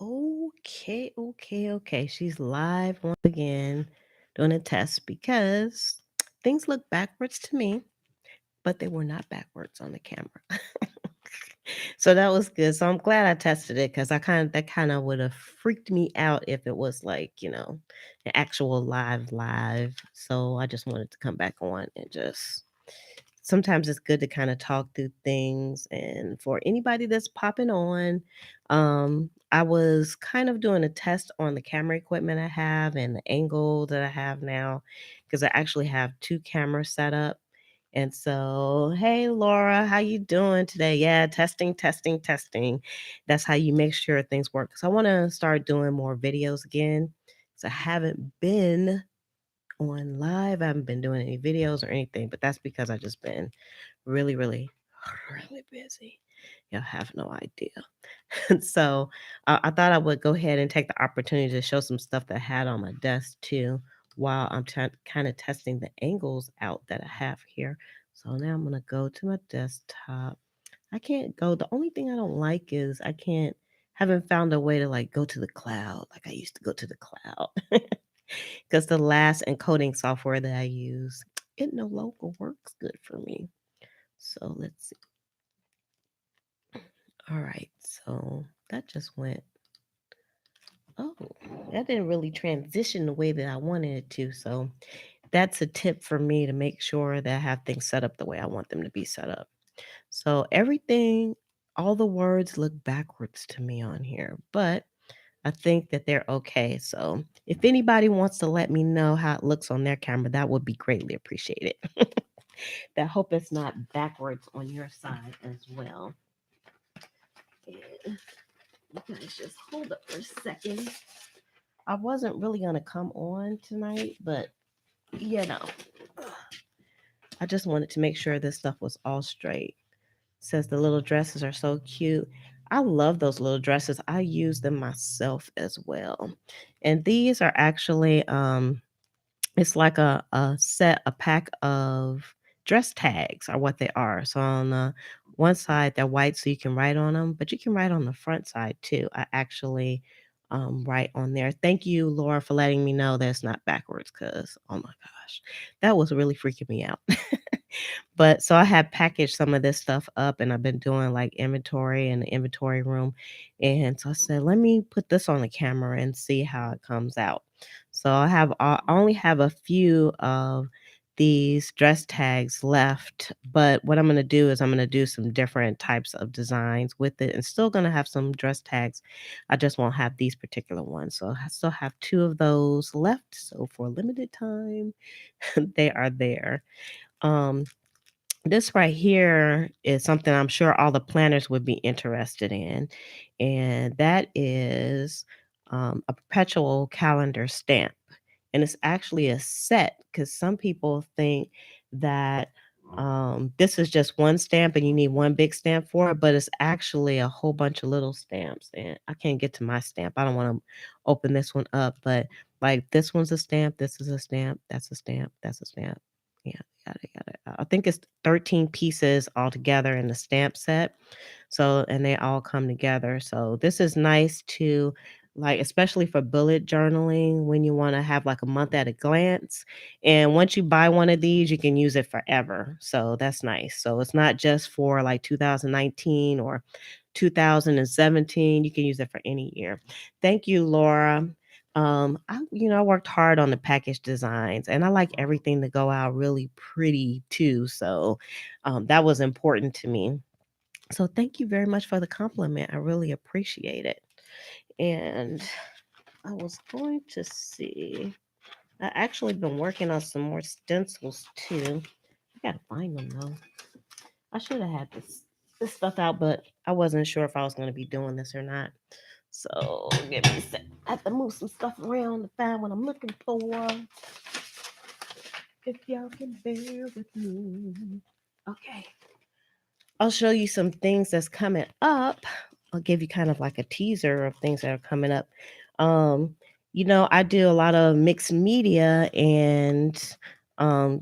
Okay, okay, okay. She's live once again doing a test because things look backwards to me, but they were not backwards on the camera. So that was good. So I'm glad I tested it because that kind of would have freaked me out if it was like, an actual live. So I just wanted to come back on and just sometimes it's good to kind of talk through things. And for anybody that's popping on, I was kind of doing a test on the camera equipment I have and the angle that I have now because I actually have two cameras set up. And so, hey Laura, how you doing today? Yeah, testing, testing, testing. That's how you make sure things work. So I want to start doing more videos again. So I haven't been on live. I haven't been doing any videos or anything, but that's because I just been really, really, really busy. You'll have no idea. And so I thought I would go ahead and take the opportunity to show some stuff that I had on my desk too, while I'm kind of testing the angles out that I have here. So now I'm gonna go to my desktop. I can't go. The only thing I don't like is I can't haven't found a way to like go to the cloud like I used to go to the cloud. Because the last encoding software that I use, it no longer works good for me. So let's see. All right, so that just went. Oh, that didn't really transition the way that I wanted it to. So that's a tip for me to make sure that I have things set up the way I want them to be set up. So everything, all the words look backwards to me on here, but I think that they're okay. So if anybody wants to let me know how it looks on their camera, that would be greatly appreciated. I hope it's not backwards on your side as well. And you guys just hold up for a second. I wasn't really gonna come on tonight, but you know, I just wanted to make sure this stuff was all straight. Says the little dresses are so cute. I love those little dresses. I use them myself as well. And these are actually it's like a pack of dress tags are what they are. So on the one side they're white so you can write on them, but you can write on the front side too. I actually write on there. Thank you, Laura, for letting me know that's not backwards because oh my gosh, that was really freaking me out. But so I have packaged some of this stuff up and I've been doing like inventory in the inventory room. And so I said, let me put this on the camera and see how it comes out. So I only have a few of these dress tags left, but what I'm going to do is I'm going to do some different types of designs with it and still going to have some dress tags. I just won't have these particular ones. So I still have two of those left. So for a limited time, they are there. Um, this right here is something I'm sure all the planners would be interested in, and that is a perpetual calendar stamp. And it's actually a set because some people think that this is just one stamp and you need one big stamp for it, but it's actually a whole bunch of little stamps. And I can't get to my stamp. I don't want to open this one up, but like this one's a stamp, this is a stamp, that's a stamp, that's a stamp. Yeah, yada yada. I think it's 13 pieces altogether in the stamp set. So, and they all come together. So, this is nice to like, especially for bullet journaling when you want to have like a month at a glance. And once you buy one of these, you can use it forever. So, that's nice. So, it's not just for like 2019 or 2017. You can use it for any year. Thank you, Laura. I worked hard on the package designs and I like everything to go out really pretty too. So that was important to me. So thank you very much for the compliment. I really appreciate it. And I was going to see, I actually been working on some more stencils too. I gotta find them though. I should have had this stuff out, but I wasn't sure if I was going to be doing this or not. So give me a sec. I have to move some stuff around to find what I'm looking for. If y'all can bear with me. Okay. I'll show you some things that's coming up. I'll give you kind of like a teaser of things that are coming up. Um, I do a lot of mixed media and a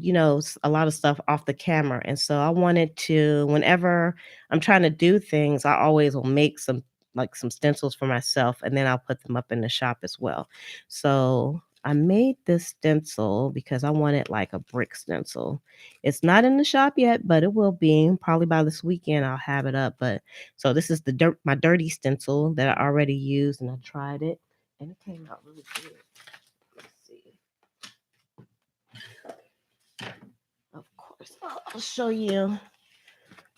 lot of stuff off the camera. And so I wanted to, whenever I'm trying to do things, I always will make some like some stencils for myself, and then I'll put them up in the shop as well. So I made this stencil because I wanted like a brick stencil. It's not in the shop yet, but it will be. Probably by this weekend I'll have it up. But so this is my dirty stencil that I already used, and I tried it and it came out really good. Let's see. Of course, I'll show you,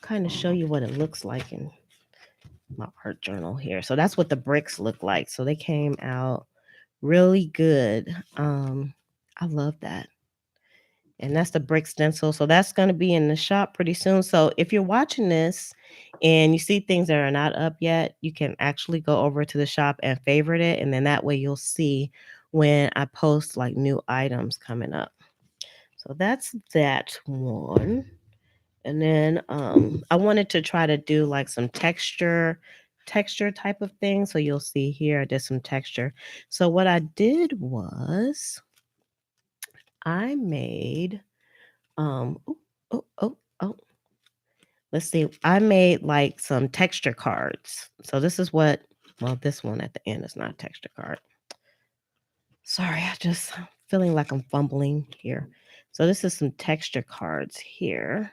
kind of show you what it looks like in my art journal here. So that's what the bricks look like. So they came out really good. I love that. And that's the brick stencil. So that's going to be in the shop pretty soon. So if you're watching this and you see things that are not up yet, you can actually go over to the shop and favorite it. And then that way you'll see when I post like new items coming up. So that's that one. And then I wanted to try to do like some texture type of thing. So you'll see here I did some texture. So what I did was I made oh, oh, oh, oh. Let's see. I made like some texture cards. So this is what, well, this one at the end is not a texture card. Sorry, I just feeling like I'm fumbling here. So this is some texture cards here.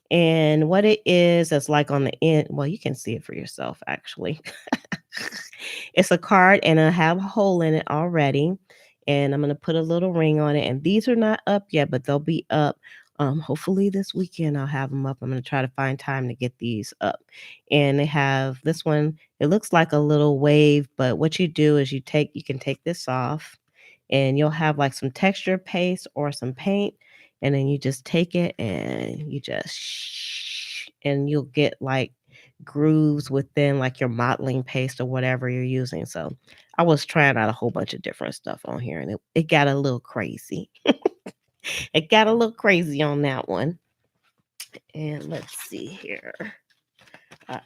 And what it is like on the end, well, you can see it for yourself actually. It's a card and I have a hole in it already. And I'm going to put a little ring on it. And these are not up yet, but they'll be up. Hopefully this weekend I'll have them up. I'm going to try to find time to get these up. And they have this one. It looks like a little wave, but what you do is you can take this off and you'll have like some texture paste or some paint. And then you just take it and you just, and you'll get like grooves within like your modeling paste or whatever you're using. So I was trying out a whole bunch of different stuff on here and it got a little crazy. It got a little crazy on that one. And let's see here. I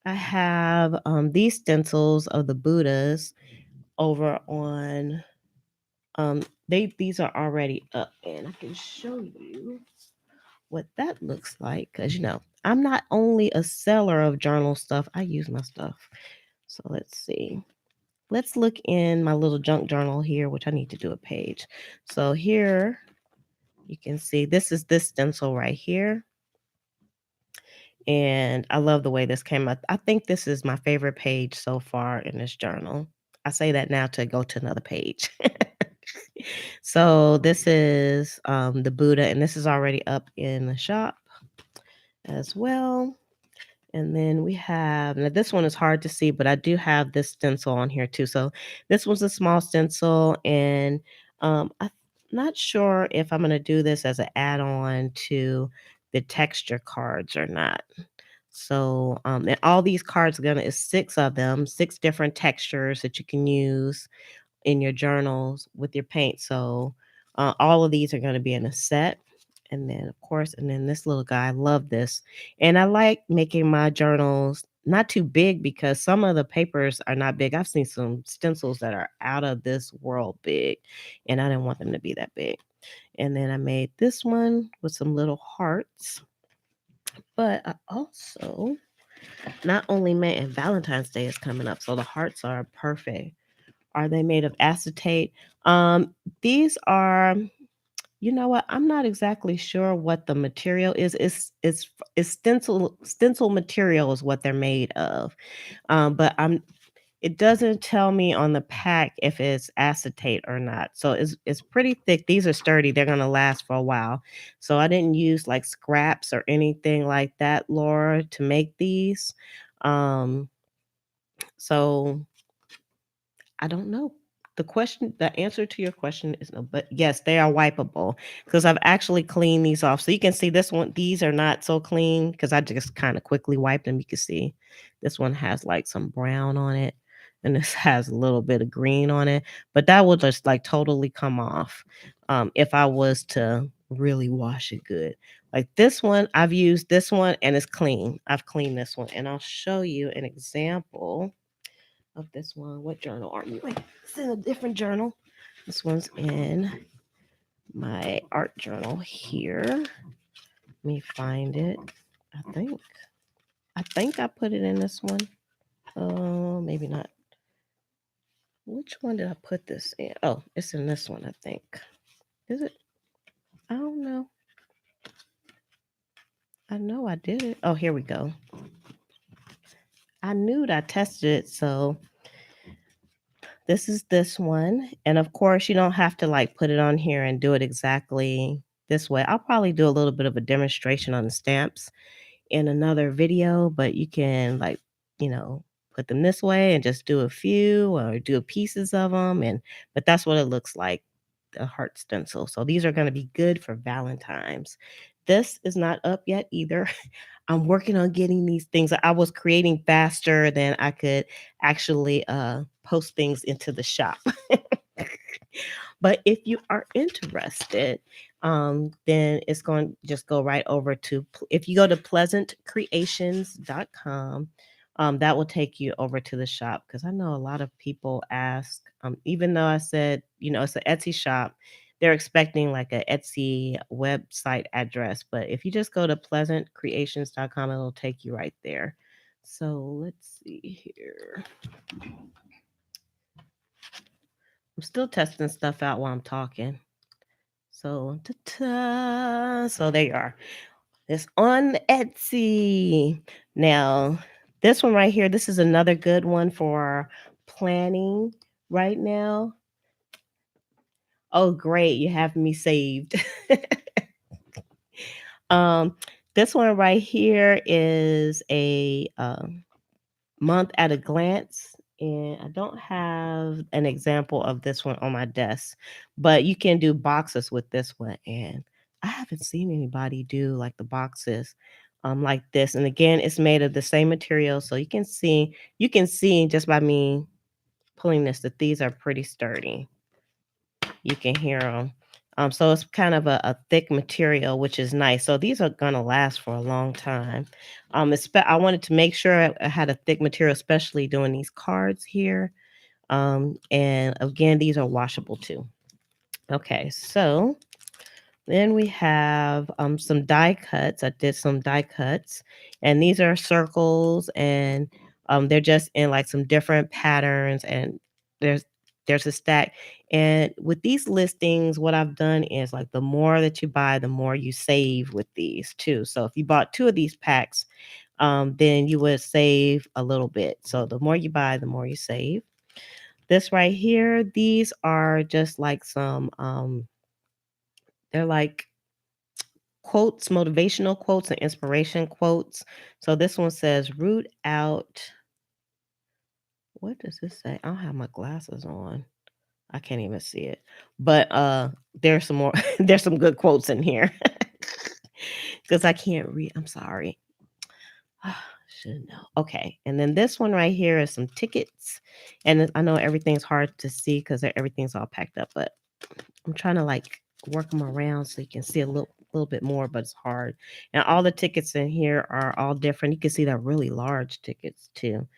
have these stencils of the Buddhas over on these are already up and I can show you what that looks like because I'm not only a seller of journal stuff, I use my stuff. So let's see. Let's look in my little junk journal here, which I need to do a page. So here you can see this is this stencil right here. And I love the way this came out. I think this is my favorite page so far in this journal. I say that now to go to another page. So this is the Buddha, and this is already up in the shop as well. And then we have, now this one is hard to see, but I do have this stencil on here too. So this was a small stencil, and I'm not sure if I'm going to do this as an add-on to the texture cards or not. So, and all these cards is 6 of them, 6 different textures that you can use in your journals with your paint. So all of these are going to be in a set. And then, of course, and then this little guy, I love this. And I like making my journals not too big because some of the papers are not big. I've seen some stencils that are out of this world big, and I didn't want them to be that big. And then I made this one with some little hearts. But I also not only made, and Valentine's Day is coming up, so the hearts are perfect. Are they made of acetate? These are, you know what? I'm not exactly sure what the material is. It's stencil material is what they're made of. But it doesn't tell me on the pack if it's acetate or not. So it's pretty thick. These are sturdy. They're gonna last for a while. So I didn't use like scraps or anything like that, Laura, to make these. Um, so I don't know. The answer to your question is no, but yes, they are wipeable because I've actually cleaned these off. So you can see this one, these are not so clean because I just kind of quickly wiped them. You can see this one has like some brown on it and this has a little bit of green on it, but that will just like totally come off if I was to really wash it good. Like this one, I've used this one and it's clean. I've cleaned this one and I'll show you an example of this one. What journal are you in? It's in a different journal. This one's in my art journal here. Let me find it. I think. I think I put it in this one. Maybe not. Which one did I put this in? Oh, it's in this one, I think. Is it? I don't know. I know I did it. Oh, here we go. I knew that I tested it, so this is this one. And of course, you don't have to like put it on here and do it exactly this way. I'll probably do a little bit of a demonstration on the stamps in another video, but you can like, you know, put them this way and just do a few or do pieces of them. But that's what it looks like, the heart stencil. So these are going to be good for Valentine's. This is not up yet either. I'm working on getting these things. I was creating faster than I could actually post things into the shop. But if you are interested, then it's going to just go right over to, if you go to pleasantcreations.com, that will take you over to the shop because I know a lot of people ask, even though I said, you know, it's an Etsy shop, they're expecting like a Etsy website address. But if you just go to pleasantcreations.com, it'll take you right there. So let's see here. I'm still testing stuff out while I'm talking. So, ta-ta. So there you are. It's on Etsy. Now, this one right here, this is another good one for planning right now. Oh, great. You have me saved. um, this one right here is a month at a glance. And I don't have an example of this one on my desk, but you can do boxes with this one. And I haven't seen anybody do like the boxes like this. And again, it's made of the same material. So you can see just by me pulling this that these are pretty sturdy. You can hear them. So it's kind of a thick material, which is nice. So these are gonna last for a long time. I wanted to make sure I had a thick material, especially doing these cards here. And again, these are washable too. Okay, so then we have some die cuts. I did some die cuts, and these are circles, and they're just in like some different patterns. And there's there's a stack. And with these listings, what I've done is like the more that you buy, the more you save with these too. So if you bought two of these packs, then you would save a little bit. So the more you buy, the more you save. This right here, these are just like some they're like quotes, motivational quotes and inspiration quotes. So this one says, root out. What does this say? I don't have my glasses on. I can't even see it. But there's some more, there's some good quotes in here. Because I can't read. I'm sorry. Should know. Okay. And then this one right here is some tickets. And I know everything's hard to see because everything's all packed up, but I'm trying to like work them around so you can see a little bit more, but it's hard. And all the tickets in here are all different. You can see they're really large tickets too.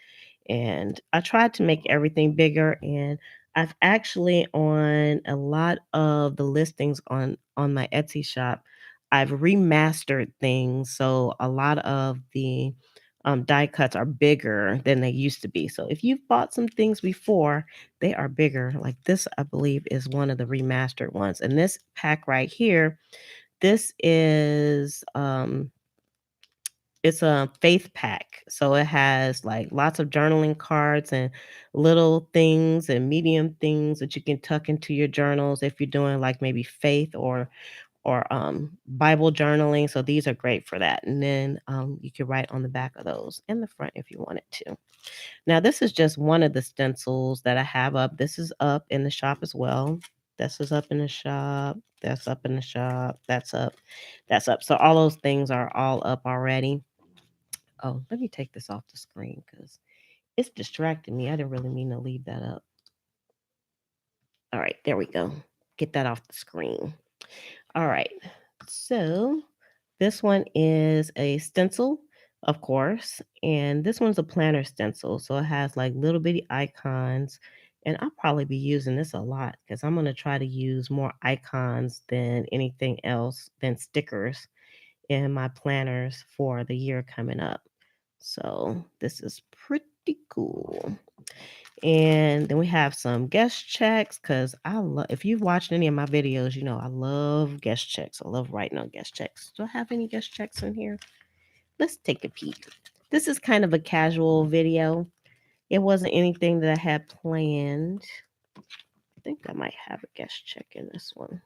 And I tried to make everything bigger, and I've actually on a lot of the listings on my Etsy shop, I've remastered things. So a lot of the die cuts are bigger than they used to be. So if you've bought some things before, they are bigger. Like this, I believe, is one of the remastered ones. And this pack right here, this is it's a faith pack. So it has like lots of journaling cards and little things and medium things that you can tuck into your journals if you're doing like maybe faith or Bible journaling. So these are great for that. And then you can write on the back of those and the front if you wanted to. Now this is just one of the stencils that I have up. This is up in the shop as well. This is up in the shop. That's up in the shop. That's up. That's up. So all those things are all up already. Oh, let me take this off the screen because it's distracting me. I didn't really mean to leave that up. All right, there we go. Get that off the screen. All right. So this one is a stencil, of course, and this one's a planner stencil. So it has like little bitty icons, and I'll probably be using this a lot because I'm going to try to use more icons than anything else than stickers in my planners for the year coming up. So this is pretty cool. And then we have some guest checks because I love, if you've watched any of my videos, you know I love guest checks. I love writing on guest checks. Do I have any guest checks in here? Let's take a peek. This is kind of a casual video. It wasn't anything that I had planned. I think I might have a guest check in this one.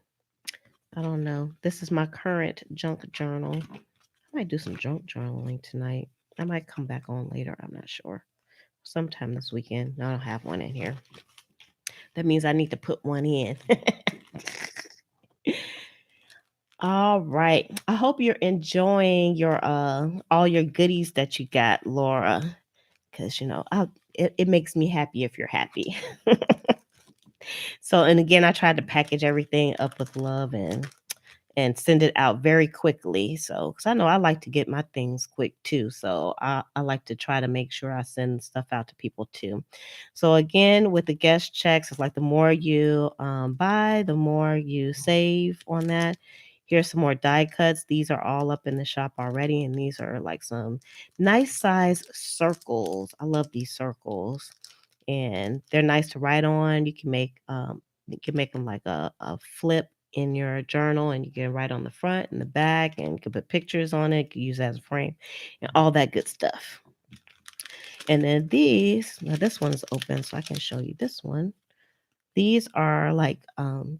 I don't know. This is my current junk journal. I might do some junk journaling tonight. I might come back on later. I'm not sure. Sometime this weekend. I don't have one in here. That means I need to put one in. All right. I hope you're enjoying your all your goodies that you got, Laura. Because it makes me happy if you're happy. So, and again, I tried to package everything up with love and send it out very quickly. So, because I know I like to get my things quick too. So, I like to try to make sure I send stuff out to people too. So, again, with the guest checks, it's like the more you buy, the more you save on that. Here's some more die cuts. These are all up in the shop already. And these are like some nice size circles. I love these circles. And they're nice to write on. You can make them like a flip in your journal, and you can write on the front and the back, and you can put pictures on it. You can use it as a frame and all that good stuff. And then now this one's open, so I can show you this one. These are like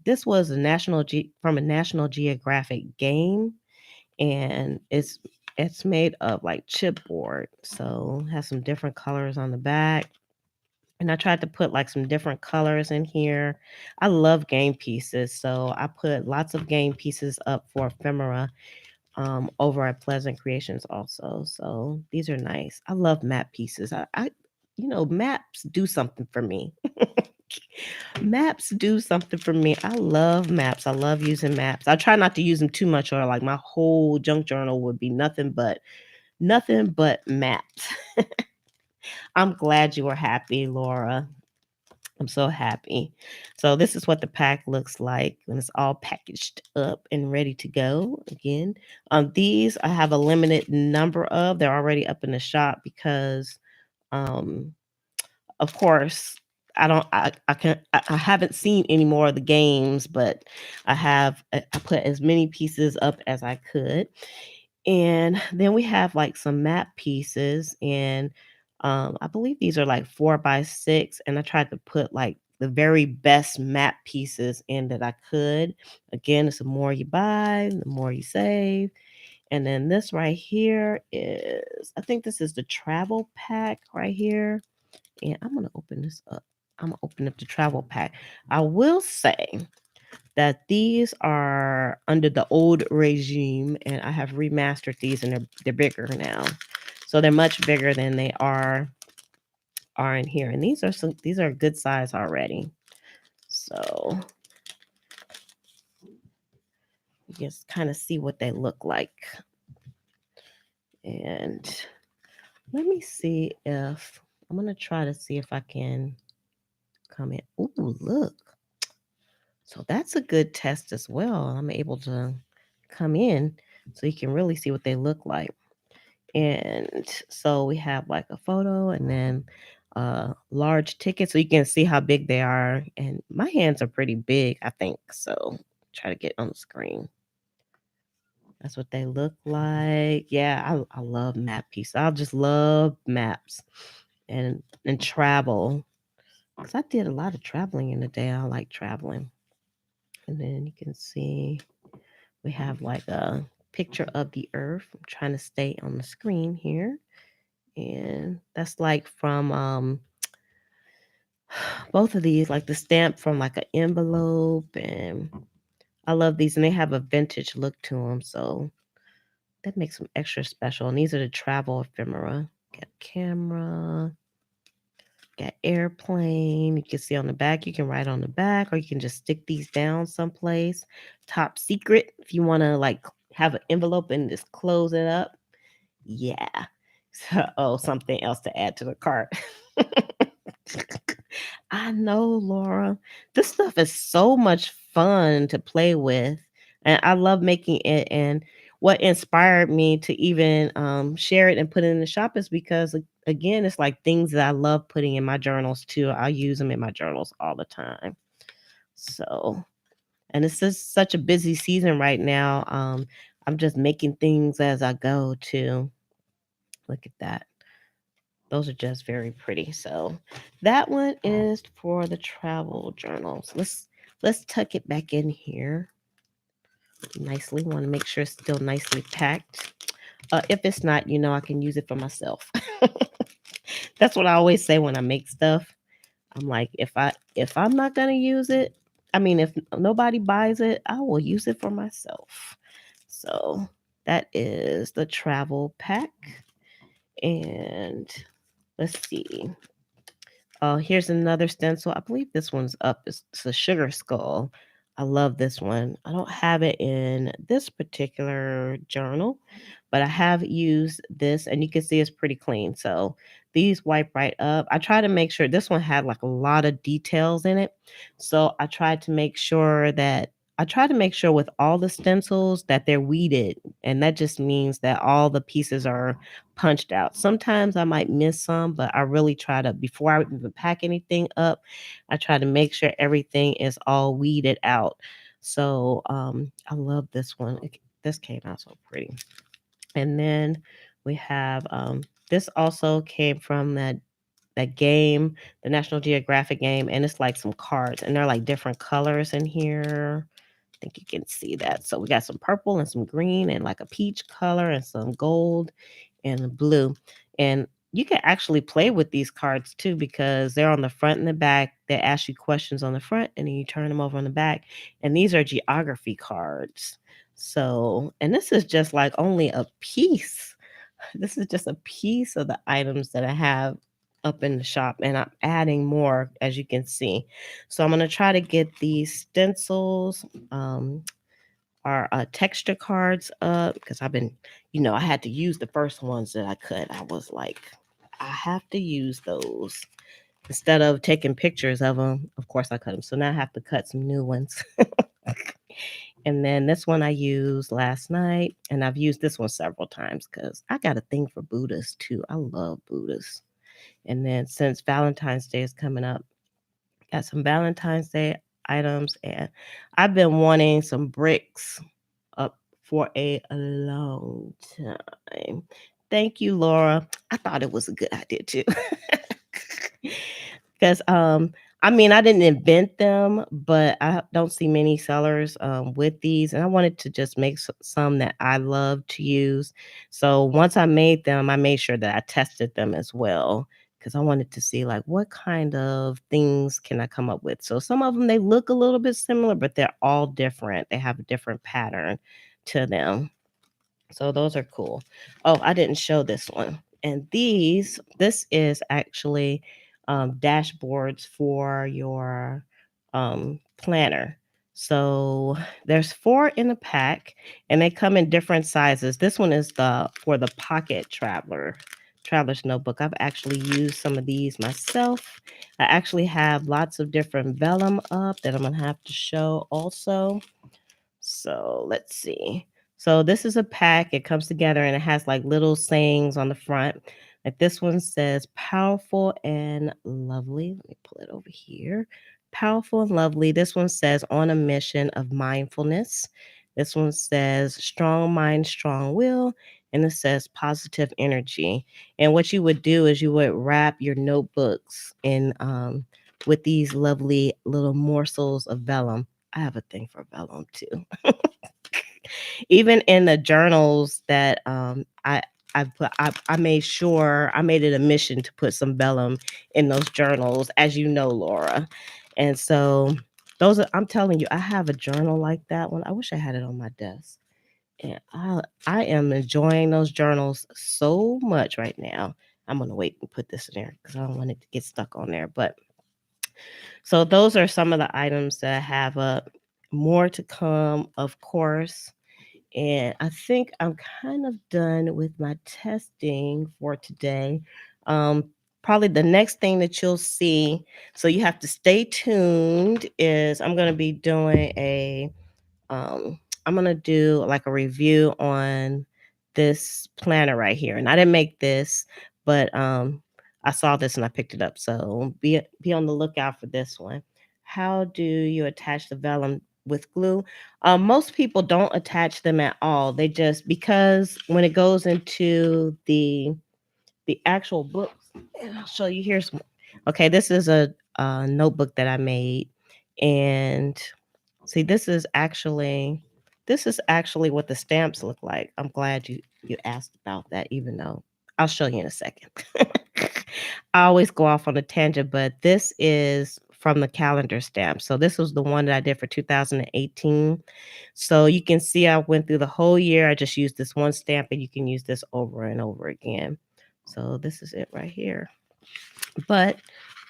this was from a National Geographic game, and it's made of like chipboard, so it has some different colors on the back. And I tried to put like some different colors in here. I love game pieces, so I put lots of game pieces up for ephemera over at Pleasant Creations also. So these are nice. I love map pieces. Maps do something for me. Maps do something for me. I love maps. I love using maps. I try not to use them too much, or like my whole junk journal would be nothing but maps. I'm glad you were happy, Laura. I'm so happy. So this is what the pack looks like when it's all packaged up and ready to go. Again, these I have a limited number of. They're already up in the shop because, um, of course, I don't. I haven't seen any more of the games, but I put as many pieces up as I could. And then we have like some map pieces, and I believe these are like 4x6. And I tried to put like the very best map pieces in that I could. Again, it's the more you buy, the more you save. And then this right here I think this is the travel pack right here. And I'm gonna open this up. I'm gonna open up the travel pack. I will say that these are under the old regime, and I have remastered these, and they're bigger now. So they're much bigger than they are in here. And these are good size already. So you just kind of see what they look like. And let me see if I'm gonna try to see if I can come in. Ooh, look. So that's a good test as well. I'm able to come in so you can really see what they look like. And so we have like a photo, and then large ticket, so you can see how big they are. And my hands are pretty big, I think. So try to get on the screen. That's what they look like. Yeah, I love map pieces. I just love maps and travel. Because I did a lot of traveling in the day. I like traveling. And then you can see we have like a picture of the earth. I'm trying to stay on the screen here. And that's like from both of these, like the stamp from like an envelope. And I love these, and they have a vintage look to them. So that makes them extra special. And these are the travel ephemera. Got camera, got airplane. You can see on the back, you can write on the back, or you can just stick these down someplace. Top secret, if you want to like have an envelope and just close it up. Yeah. So, something else to add to the cart. I know, Laura. This stuff is so much fun to play with. And I love making it. And what inspired me to even share it and put it in the shop is because again, it's like things that I love putting in my journals too. I use them in my journals all the time. So, and it's just such a busy season right now. I'm just making things as I go too. Look at that. Those are just very pretty. So that one is for the travel journals. Let's tuck it back in here nicely. Want to make sure it's still nicely packed. If it's not, I can use it for myself. That's what I always say when I make stuff. I'm like, if I'm not gonna use it, I mean, if nobody buys it, I will use it for myself. So that is the travel pack. And let's see. Oh, here's another stencil. I believe this one's up. It's a sugar skull. I love this one. I don't have it in this particular journal, but I have used this and you can see it's pretty clean. So these wipe right up. I try to make sure this one had like a lot of details in it. So I try to make sure with all the stencils that they're weeded. And that just means that all the pieces are punched out. Sometimes I might miss some, but I really try to, before I even pack anything up, I try to make sure everything is all weeded out. So I love this one. This came out so pretty. And then we have this also came from that game, the National Geographic game, and it's like some cards, and they're like different colors in here. I think you can see that. So we got some purple and some green and like a peach color and some gold and blue. And you can actually play with these cards too because they're on the front and the back. They ask you questions on the front and then you turn them over on the back. And these are geography cards. So, and this is just like only a piece. This is just a piece of the items that I have up in the shop, and I'm adding more as you can see. So I'm going to try to get these stencils, our texture cards up because I had to use the first ones that I could. I was like, I have to use those instead of taking pictures of them. Of course, I cut them. So now I have to cut some new ones. And then this one I used last night, and I've used this one several times because I got a thing for Buddhas too. I love Buddhas. And then since Valentine's Day is coming up, got some Valentine's Day items, and I've been wanting some bricks up for a long time. Thank you, Laura. I thought it was a good idea too. Because I mean, I didn't invent them, but I don't see many sellers with these, and I wanted to just make some that I love to use. So once I made them, I made sure that I tested them as well because I wanted to see like what kind of things can I come up with. So some of them they look a little bit similar, but they're all different. They have a different pattern to them. So those are cool. Oh, I didn't show this one. And this is actually dashboards for your planner. So there's four in the pack and they come in different sizes. This one is for the pocket traveler's notebook. I've actually used some of these myself. I actually have lots of different vellum up that I'm gonna have to show also. So let's see. So this is a pack. It comes together and it has like little sayings on the front. Like this one says powerful and lovely. Let me pull it over here. Powerful and lovely. This one says on a mission of mindfulness. This one says strong mind, strong will. And it says positive energy. And what you would do is you would wrap your notebooks in with these lovely little morsels of vellum. I have a thing for vellum too. Even in the journals that I made sure I made it a mission to put some vellum in those journals, as you know, Laura. And so I'm telling you, I have a journal like that one. I wish I had it on my desk. And I am enjoying those journals so much right now. I'm gonna wait and put this in there because I don't want it to get stuck on there. But so those are some of the items that I have up. More to come, of course. And I think I'm kind of done with my testing for today. Um, Probably the next thing that you'll see, so you have to stay tuned, is I'm going to be doing a I'm gonna do like a review on this planner right here. And I didn't make this, but I saw this and I picked it up. So be on the lookout for this one. How do you attach the vellum with glue? Most people don't attach them at all. They just because when it goes into the actual books, and I'll show you. Here's one. Okay, this is a notebook that I made, and see, this is actually what the stamps look like. I'm glad you asked about that, even though I'll show you in a second. I always go off on a tangent, but this is from the calendar stamp. So this was the one that I did for 2018. So you can see I went through the whole year. I just used this one stamp, and you can use this over and over again. So this is it right here. But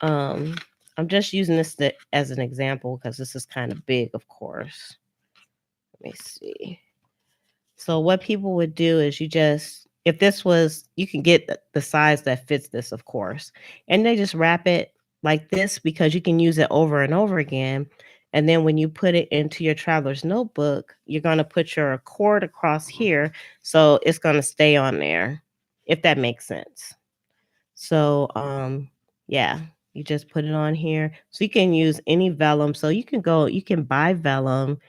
um I'm just using this as an example because this is kind of big, of course. Let me see. So what people would do is if this was, you can get the size that fits this, of course, and they just wrap it like this because you can use it over and over again. And then when you put it into your traveler's notebook, you're going to put your cord across here. So it's going to stay on there, if that makes sense. So, yeah, you just put it on here. So you can use any vellum. So you can buy vellum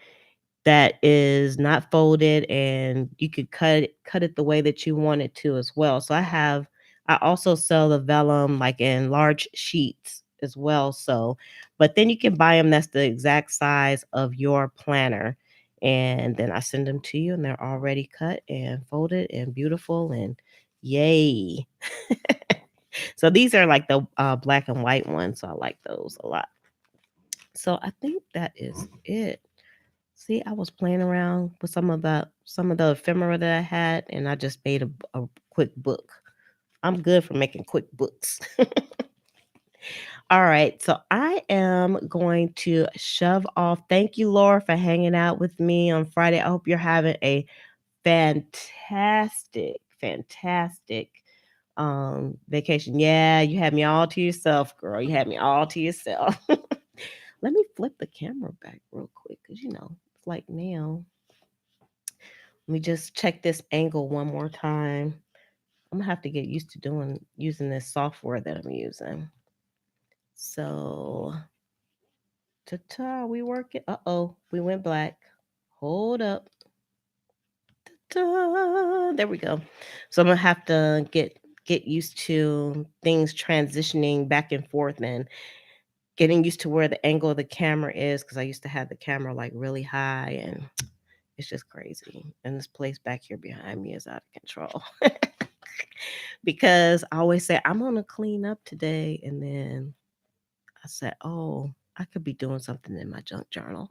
that is not folded, and you could cut it the way that you want it to as well. So I also sell the vellum like in large sheets as well. So, but then you can buy them that's the exact size of your planner. And then I send them to you and they're already cut and folded and beautiful and yay. So these are like the black and white ones. So I like those a lot. So I think that is it. See, I was playing around with some of the ephemera that I had, and I just made a quick book. I'm good for making quick books. All right, so I am going to shove off. Thank you, Laura, for hanging out with me on Friday. I hope you're having a fantastic vacation. Yeah, you had me all to yourself, girl. You had me all to yourself. Let me flip the camera back real quick because it's like now. Let me just check this angle one more time. I'm gonna have to get used to using this software that I'm using. So, ta-ta, we working. Uh-oh, we went black. Hold up. Ta-ta. There we go. So I'm gonna have to get used to things transitioning back and forth and getting used to where the angle of the camera is because I used to have the camera like really high and it's just crazy. And this place back here behind me is out of control. Because I always say, I'm going to clean up today. And then I said, oh, I could be doing something in my junk journal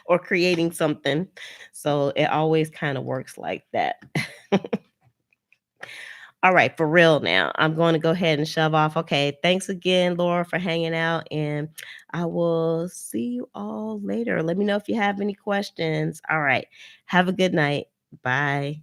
or creating something. So it always kind of works like that. All right, for real now. I'm going to go ahead and shove off. Okay, thanks again, Laura, for hanging out. And I will see you all later. Let me know if you have any questions. All right, have a good night. Bye.